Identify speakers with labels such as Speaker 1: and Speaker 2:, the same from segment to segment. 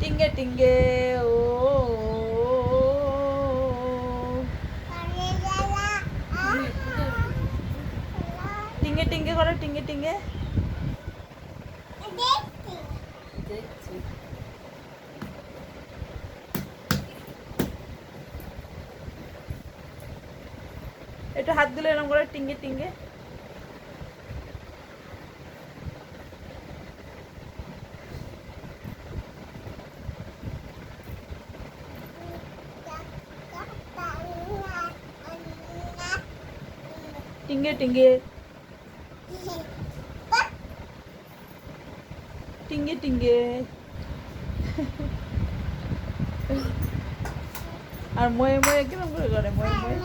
Speaker 1: টিঙ্গে টিঙ্গে ও টিঙ্গে টিঙ্গে করো টিঙ্গে টিঙ্গে। একটু হাত দিলে এরকম করে টিঙ্গে টিঙ্গে। টিঙ্গে টিঙ্গে টিঙ্গে টিঙ্গে। আর ময়ে ময়ে কিরকম করে করে ময়ে ময়ে।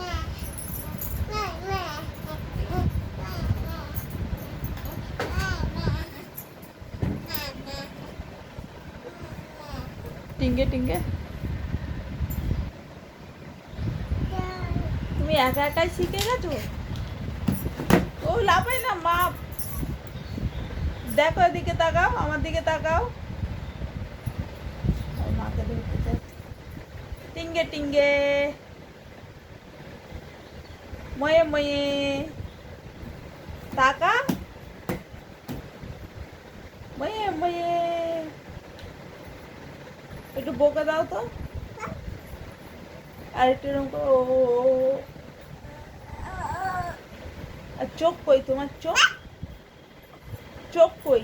Speaker 1: টিঙ্গে টিঙ্গে। তুমি একা একাই শিখে গেছো? ও লাফাই না মা। দেখো এদিকে তাকাও, আমার দিকে তাকাও। মাকে ধরতে চাচ্ছি। টিঙ্গে টিঙ্গে ময়ে ময়ে তাকা ময়ে ময়ে। একটু বকে দাও তো। আর একটু এরকম করো ও। আর চোখ কই তোমার? চোখ চোখ কই?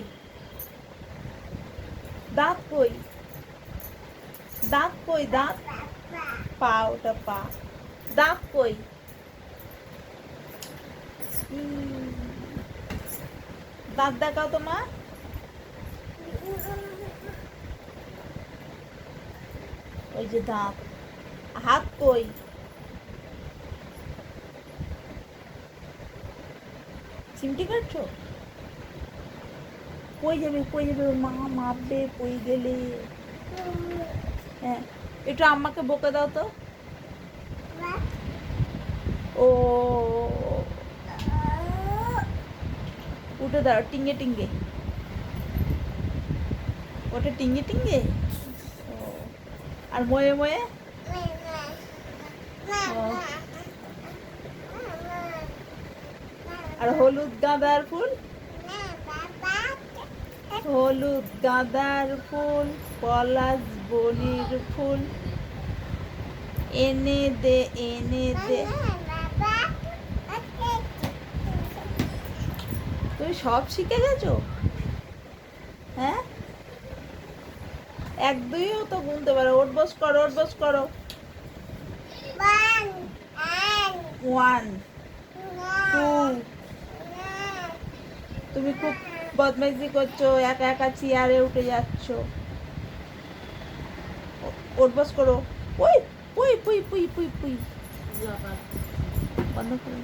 Speaker 1: দাঁত কই? দাঁত কই? দাঁত পা, ওটা পা। দাঁত কই? দাঁত দেখাও তোমার। ওই যে দাঁত। হাত কই? চিমটি কাটছো? কই যাবে কই যাবে? মা মাপবে কই গেলে। হ্যাঁ একটু আম্মাকে বকে দাও তো। ও উঠে দাঁড়াও টিঙ্গে টিঙ্গে। ওটা টিঙ্গে টিঙ্গে। ও আর ময়ে ময়ে। ও আর হলুদ গাঁদার ফুল। হলুদ গাঁদার ফুল পলাশ বনির ফুল এনে দে এনে দে। তুমি সব শিখে গেছো? হ্যাঁ এক দুইও তো গুনতে পারো। ওঠ বস করো ওঠ বস করো। 1 2। তুমি খুব বদমাইশি করছো, একা একা চেয়ারে উঠে যাচ্ছ। ওঠ বস করো। পুই পুই পুই পুই পুই পুই। বন্ধ করো।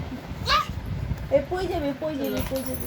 Speaker 1: এই পুই যাবে পুই যাবে পুই যাবে।